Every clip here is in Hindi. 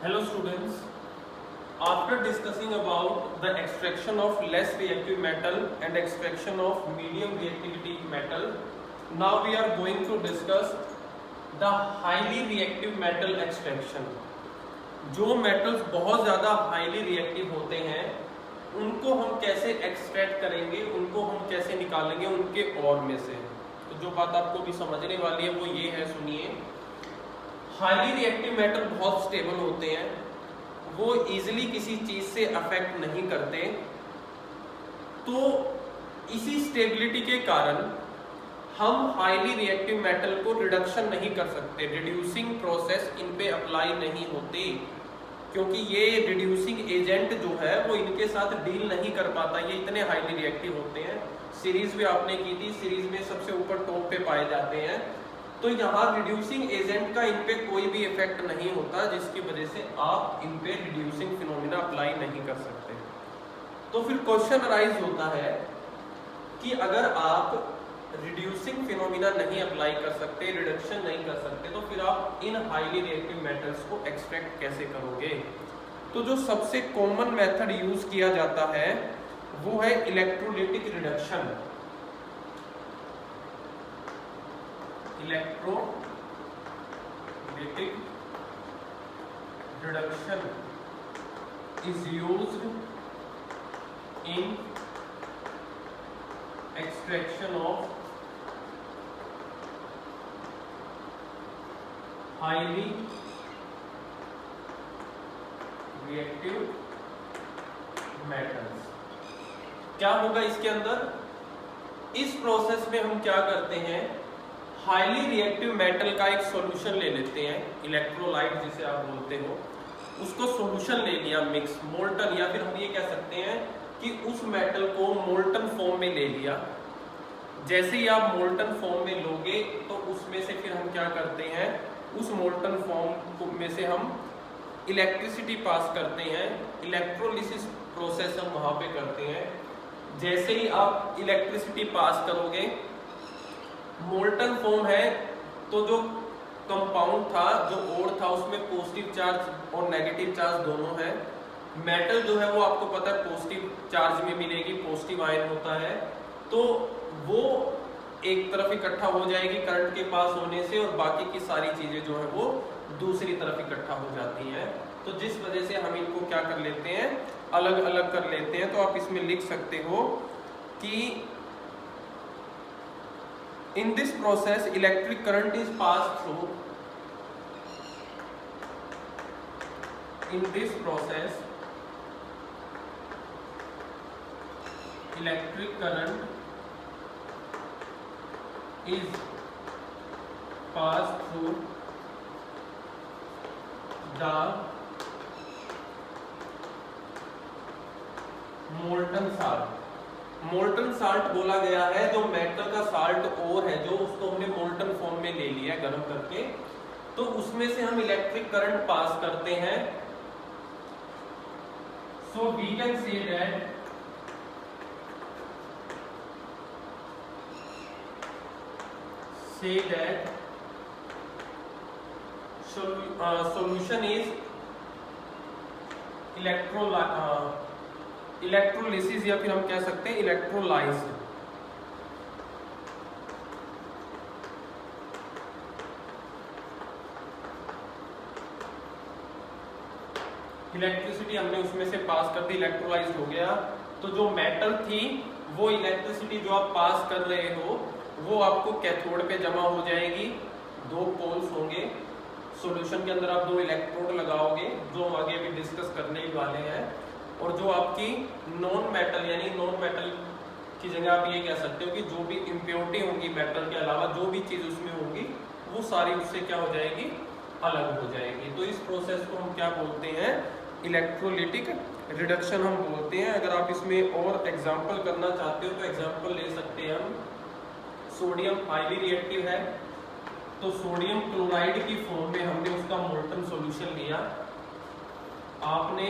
Hello students, after discussing about the extraction of less reactive metal and extraction of medium reactivity metal, now we are going to discuss the highly reactive metal extraction. जो मेटल्स बहुत ज़्यादा हाईली रिएक्टिव होते हैं उनको हम कैसे एक्सट्रैक्ट करेंगे, उनको हम कैसे निकालेंगे उनके और में से। तो जो बात आपको भी समझने वाली है वो ये है, सुनिए। हाईली रिएक्टिव मेटल बहुत स्टेबल होते हैं, वो इजीली किसी चीज से अफेक्ट नहीं करते। तो इसी स्टेबिलिटी के कारण हम हाईली रिएक्टिव मेटल को रिडक्शन नहीं कर सकते, रिड्यूसिंग प्रोसेस इन पे अप्लाई नहीं होती, क्योंकि ये रिड्यूसिंग एजेंट जो है वो इनके साथ डील नहीं कर पाता, ये इतने हाईली रिएक्टिव होते हैं। सीरीज भी आपने की थी, सीरीज में सबसे ऊपर टॉप पे पाए जाते हैं। तो यहाँ रिड्यूसिंग एजेंट का इन पे कोई भी इफेक्ट नहीं होता, जिसकी वजह से आप इन पे रिड्यूसिंग फिनोमिना अप्लाई नहीं कर सकते। तो फिर क्वेश्चन अराइज होता है कि अगर आप रिड्यूसिंग फिनोमिना नहीं अप्लाई कर सकते, रिडक्शन नहीं कर सकते, तो फिर आप इन हाईली रिएक्टिव मेटल्स को एक्सट्रैक्ट कैसे करोगे। तो जो सबसे कॉमन मेथड यूज किया जाता है वो है electrolytic reduction. Electrolytic reduction is used in extraction of highly reactive metals। क्या होगा इसके अंदर? इस प्रोसेस में हम क्या करते हैं, हाईली रिएक्टिव मेटल का एक सॉल्यूशन ले लेते हैं, इलेक्ट्रोलाइट जिसे आप बोलते हो, उसको सॉल्यूशन ले लिया मिक्स, मोल्टन, या फिर हम ये कह सकते हैं कि उस मेटल को मोल्टन फॉर्म में ले लिया। जैसे ही आप मोल्टन फॉर्म में लोगे तो उसमें से फिर हम क्या करते हैं, उस मोल्टन फॉर्म में से हम इलेक्ट्रिसिटी पास करते हैं, इलेक्ट्रोलिसिस प्रोसेस हम वहाँ पे करते हैं। जैसे ही आप इलेक्ट्रिसिटी पास करोगे, मोल्टन फॉर्म है तो जो कंपाउंड था, जो ओर था, उसमें पॉजिटिव चार्ज और नेगेटिव चार्ज दोनों है। मेटल जो है वो आपको पता है पॉजिटिव चार्ज में मिलेगी, पॉजिटिव आयन होता है, तो वो एक तरफ इकट्ठा हो जाएगी करंट के पास होने से, और बाकी की सारी चीजें जो है वो दूसरी तरफ इकट्ठा हो जाती हैं। तो जिस वजह से हम इनको क्या कर लेते हैं, अलग अलग कर लेते हैं। तो आप इसमें लिख सकते हो कि in this process electric current is passed through, in this process electric current is passed through the molten salt। Molten salt बोला गया है, जो मेटल का साल्ट ओर है, जो उसको हमने मोल्टन फॉर्म में ले लिया है गर्म करके, तो उसमें से हम इलेक्ट्रिक करंट पास करते हैं। So we can say that solution is electrolysis, या फिर हम कह सकते हैं इलेक्ट्रोलाइज। इलेक्ट्रिसिटी हमने उसमें से पास कर दी, इलेक्ट्रोलाइज हो गया। तो जो मेटल थी वो इलेक्ट्रिसिटी जो आप पास कर रहे हो वो आपको कैथोड पे जमा हो जाएगी, दो पोल्स होंगे। सॉल्यूशन के अंदर आप दो इलेक्ट्रोड लगाओगे, जो हम आगे भी डिस्कस करने ही वाले हैं। और जो आपकी नॉन मेटल, यानी नॉन मेटल की जगह आप ये कह सकते हो कि जो भी इम्प्योरिटी होगी मेटल के अलावा, जो भी चीज़ उसमें होगी वो सारी उससे क्या हो जाएगी, अलग हो जाएगी। तो इस प्रोसेस को हम क्या बोलते हैं, इलेक्ट्रोलिटिक रिडक्शन हम बोलते हैं। अगर आप इसमें और एग्जाम्पल करना चाहते हो तो एग्जाम्पल ले सकते हैं हम। सोडियम हाईली रिएक्टिव है, तो सोडियम क्लोराइड की फॉर्म में हमने उसका मोल्टन सॉल्यूशन लिया, आपने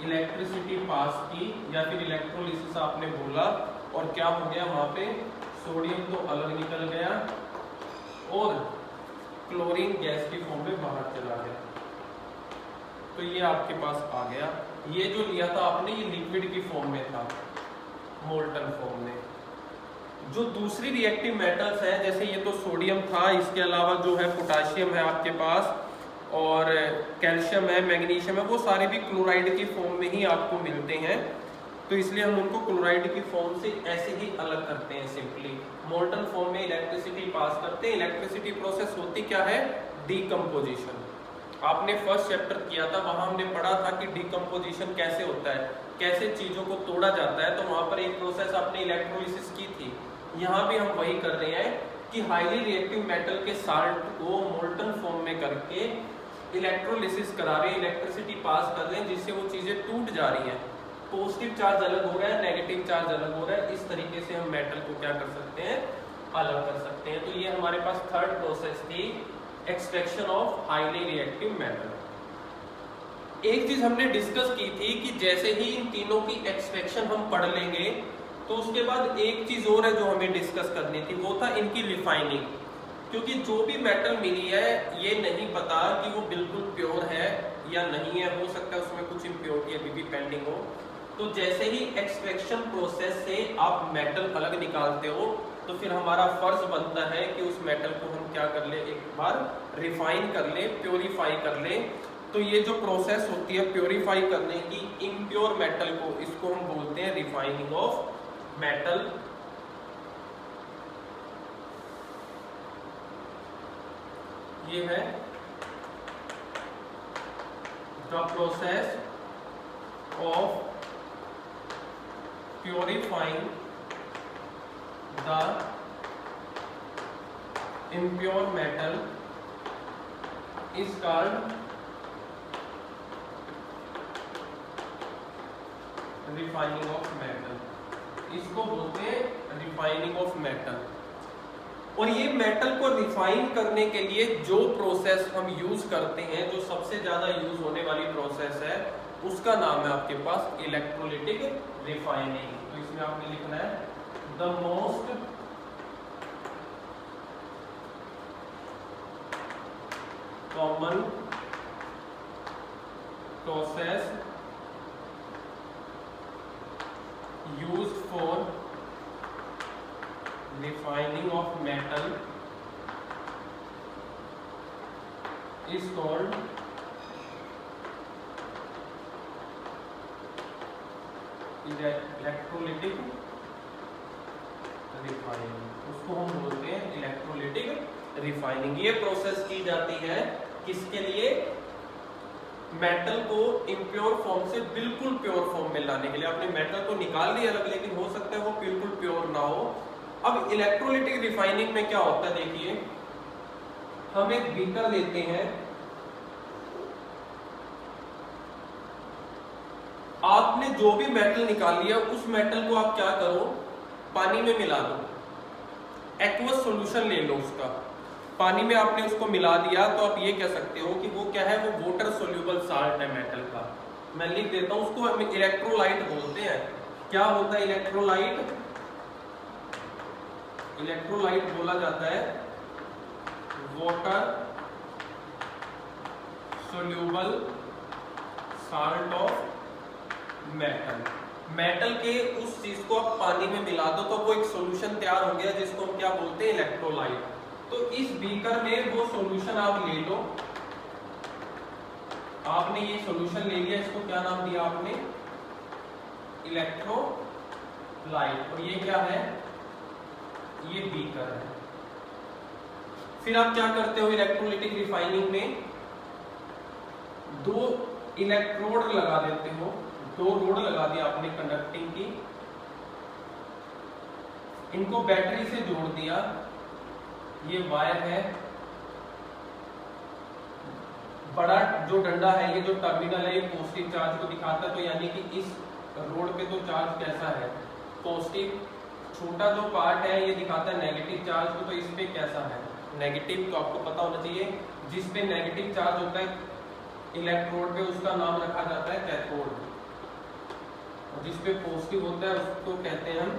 इलेक्ट्रिसिटी पास की या फिर इलेक्ट्रोलिसिस आपने बोला, और क्या हो गया, वहां पे सोडियम तो अलग निकल गया और क्लोरीन गैस की फॉर्म में बाहर चला गया। तो ये आपके पास आ गया। ये जो लिया था आपने ये लिक्विड की फॉर्म में था, मोल्टन फॉर्म में। जो दूसरी रिएक्टिव मेटल्स हैं, जैसे ये तो सोडियम था, इसके अलावा जो है पोटाशियम है आपके पास, और कैल्शियम है, मैग्नीशियम है, वो सारे भी क्लोराइड की फॉर्म में ही आपको मिलते हैं। तो इसलिए हम उनको क्लोराइड की फॉर्म से ऐसे ही अलग करते हैं। सिंपली मोल्टन फॉर्म में इलेक्ट्रिसिटी पास करते हैं। इलेक्ट्रिसिटी प्रोसेस होती क्या है? डीकम्पोजिशन। आपने फर्स्ट चैप्टर किया था, वहां हमने पढ़ा था कि डीकम्पोजिशन कैसे होता है, कैसे चीजों को तोड़ा जाता है। तो वहां पर एक प्रोसेस आपने इलेक्ट्रोलिसिस की थी। यहाँ भी हम वही कर रहे हैं कि हाईली रिएक्टिव मेटल के साल्ट को मोल्टन फॉर्म में करके इलेक्ट्रोलिसिस करा रहे हैं, इलेक्ट्रिसिटी पास कर रहे हैं, जिससे वो चीजें टूट जा रही हैं। पॉजिटिव चार्ज अलग हो रहा है, नेगेटिव चार्ज अलग हो रहा है। इस तरीके से हम मेटल को क्या कर सकते हैं? अलग कर सकते हैं। तो ये हमारे पास थर्ड प्रोसेस थी, extraction of highly reactive metal. एक चीज हमने डिस्कस की थी कि जैसे ही इन तीनों की एक्सट्रैक्शन हम पढ़ लेंगे तो उसके बाद एक चीज और है जो हमें डिस्कस करनी थी, वो था इनकी रिफाइनिंग। क्योंकि जो भी मेटल मिली है ये नहीं पता कि वो बिल्कुल प्योर है या नहीं है, हो सकता है उसमें कुछ इम्प्योरिटी अभी भी पेंडिंग हो। तो जैसे ही एक्सट्रैक्शन प्रोसेस से आप मेटल अलग निकालते हो तो फिर हमारा फर्ज बनता है कि उस मेटल को हम क्या कर ले, एक बार रिफाइन कर ले, प्योरीफाई कर ले। तो ये जो प्रोसेस होती है प्योरीफाई करने की इम्प्योर मेटल को, इसको हम बोलते हैं रिफाइनिंग ऑफ मेटल। ये है the process of purifying the impure metal is called refining of metal। इसको बोलते हैं रिफाइनिंग ऑफ मेटल। और ये मेटल को रिफाइन करने के लिए जो प्रोसेस हम यूज करते हैं, जो सबसे ज्यादा यूज होने वाली प्रोसेस है, उसका नाम है आपके पास इलेक्ट्रोलिटिक रिफाइनिंग। तो इसमें आपने लिखना है the most common process used for refining of metal is called electrolytic refining. उसको हम बोलते हैं इलेक्ट्रोलिटिक रिफाइनिंग। ये प्रोसेस की जाती है किसके लिए? मेटल को इम्प्योर फॉर्म से बिल्कुल प्योर फॉर्म में लाने के लिए। आपने मेटल को निकाल लिया अलग, लेकिन हो सकता है वो बिल्कुल प्योर ना हो। अब इलेक्ट्रोलिटिक रिफाइनिंग में क्या होता है, देखिए हम एक बीकर लेते हैं, आपने जो भी मेटल निकाल लिया उस मेटल को आप क्या करो, पानी में मिला दो, एक्वस सॉल्यूशन ले लो उसका। पानी में आपने उसको मिला दिया तो आप ये कह सकते हो कि वो क्या है, वो वाटर सोल्यूबल साल्ट है मेटल का। मैं लिख देता हूं, उसको हम इलेक्ट्रोलाइट बोलते हैं। क्या होता है इलेक्ट्रोलाइट? इलेक्ट्रोलाइट बोला जाता है water soluble salt of metal. Metal के उस चीज को आप पानी में मिला दो तो वो एक सॉल्यूशन तैयार हो गया, जिसको हम क्या बोलते हैं, इलेक्ट्रोलाइट। तो इस बीकर में वो सॉल्यूशन आप ले लो, आपने ये सॉल्यूशन ले लिया, इसको क्या नाम दिया आपने, इलेक्ट्रोलाइट। और ये क्या है, ये बीकर है। फिर आप क्या करते हो इलेक्ट्रोलिटिक रिफाइनिंग में, दो इलेक्ट्रोड लगा देते हो, दो रोड लगा दिया आपने कंडक्टिंग की, इनको बैटरी से जोड़ दिया, ये वायर है, बड़ा जो डंडा है, ये जो टर्मिनल है, ये पॉजिटिव चार्ज को दिखाता है। तो यानी कि इस रोड पे तो चार्ज कैसा है, पॉजिटिव। छोटा जो पार्ट है ये दिखाता है नेगेटिव चार्ज को, तो इस पे कैसा है, नेगेटिव। तो आपको पता होना चाहिए जिस पे नेगेटिव चार्ज होता है इलेक्ट्रोड पे, उसका नाम रखा जाता है कैथोड, और जिस पे पॉजिटिव होता है उसको कहते हैं हम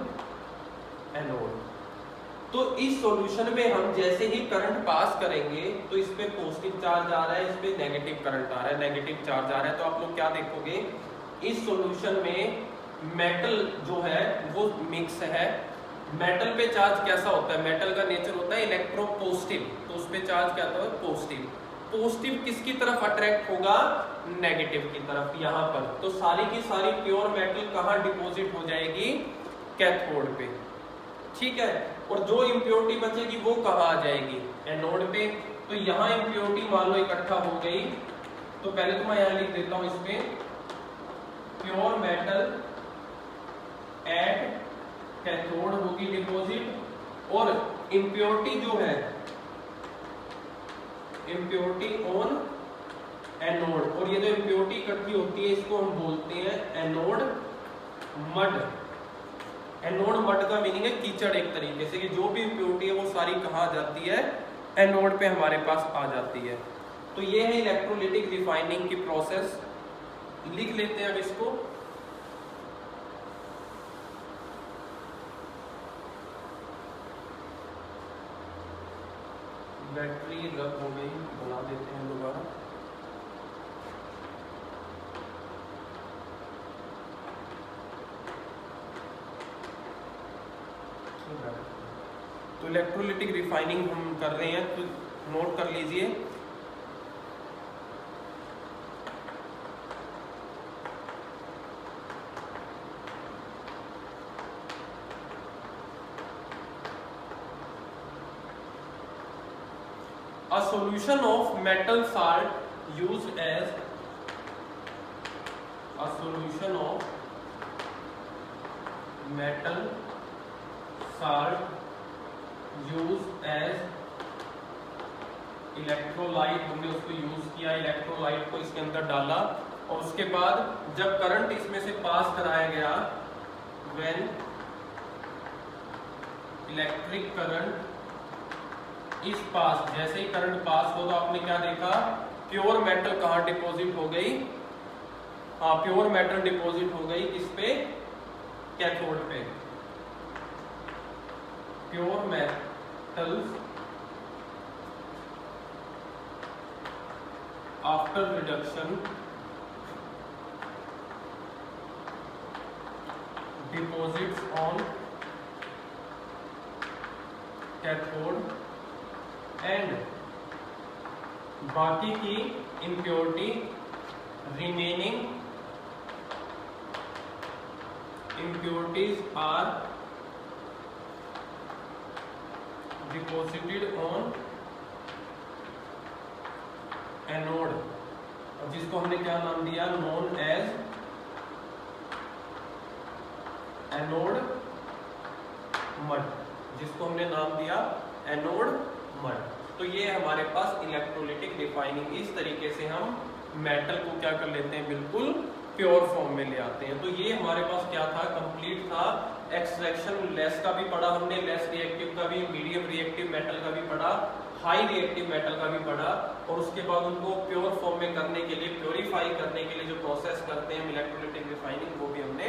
एनोड। तो इस सॉल्यूशन में हम जैसे ही करंट पास करेंगे तो इस पे पॉजिटिव चार्ज आ रहा है, इस पे नेगेटिव करंट आ रहा है, नेगेटिव चार्ज आ रहा है। तो आप लोग क्या देखोगे, इस सॉल्यूशन में मेटल जो है वो मिक्स है। मेटल पे चार्ज कैसा होता है, मेटल का नेचर होता है इलेक्ट्रोपॉजिटिव, तो उस पे चार्ज क्या होता है, पॉजिटिव। पॉजिटिव किसकी तरफ अट्रैक्ट होगा, नेगेटिव की तरफ, यहाँ पर। तो सारी की सारी प्योर मेटल कहाँ डिपॉजिट हो जाएगी, कैथोड पे, ठीक है। और जो इम्प्योरिटी बचेगी वो कहाँ आ जाएगी, एनोड पे। तो यहाँ इम्प्योरिटी मान लो इकट्ठा हो गई, तो पहले तो मैं यहाँ लिख देता हूँ इसमें प्योर मेटल एट कैथोड होगी डिपॉजिट, और इम्प्योरिटी जो है इम्प्योरिटी ऑन एनोड। और ये जो इम्प्योरिटी इकट्ठी होती है इसको हम बोलते हैं एनोड मड। एनोड मड का मीनिंग है कीचड़, एक तरीके से कि जो भी इम्प्योरिटी है वो सारी कहाँ जाती है, एनोड पे हमारे पास आ जाती है। तो ये है इलेक्ट्रोलिटिक रिफाइनिंग की प्रोसेस। लिख लेते हैं अब इसको। बैटरी रब हो गई, बना देते हैं दोबारा। तो इलेक्ट्रोलिटिक रिफाइनिंग हम कर रहे हैं, तो नोट कर लीजिए। A solution of metal salt used as a solution of metal salt used as electrolyte, हमने उसको यूज किया, इलेक्ट्रोलाइट को इसके अंदर डाला, और उसके बाद जब करंट इसमें से पास कराया गया, व्हेन इलेक्ट्रिक करंट इस पास, जैसे ही करंट पास हो तो आपने क्या देखा, प्योर मेटल कहाँ डिपॉजिट हो गई, हाँ प्योर मेटल डिपॉजिट हो गई किस पे, कैथोड पे। Pure metals after reduction deposits on cathode and बाकी की impurity remaining impurities are deposited on anode, जिसको हमने क्या नाम दिया, नोन एज एनोड मड, जिसको हमने नाम दिया एनोड मड। तो ये हमारे पास इलेक्ट्रोलिटिक रिफाइनिंग, इस तरीके से हम मेटल को क्या कर लेते हैं, बिल्कुल प्योर फॉर्म में ले आते हैं। तो ये हमारे पास क्या था, कंप्लीट था। एक्सट्रैक्शन लेस का भी पढ़ा हमने, लेस रिएक्टिव का भी, मीडियम रिएक्टिव मेटल का भी पढ़ा, हाई रिएक्टिव मेटल का भी पढ़ा, और उसके बाद उनको प्योर फॉर्म में करने के लिए, प्योरीफाई करने के लिए जो प्रोसेस करते हैं इलेक्ट्रोलिटिक रिफाइनिंग, वो भी हमने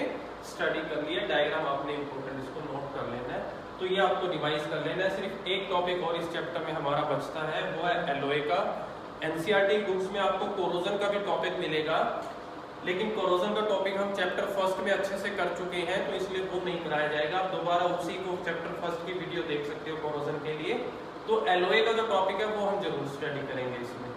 स्टडी कर लिया। डायग्राम आपने इंपॉर्टेंट इसको नोट कर लेना है, तो ये आपको रिवाइज कर लेना है। सिर्फ एक टॉपिक और इस चैप्टर में हमारा बचता है, वो है एलॉय का। एनसीईआरटी बुक्स में आपको कोरोजन का भी टॉपिक मिलेगा, लेकिन कोरोजन का टॉपिक हम चैप्टर फर्स्ट में अच्छे से कर चुके हैं, तो इसलिए वो नहीं कराया जाएगा। आप दोबारा उसी को चैप्टर फर्स्ट की वीडियो देख सकते हो कोरोजन के लिए। तो एलॉय का जो टॉपिक है वो हम जरूर स्टडी करेंगे इसमें।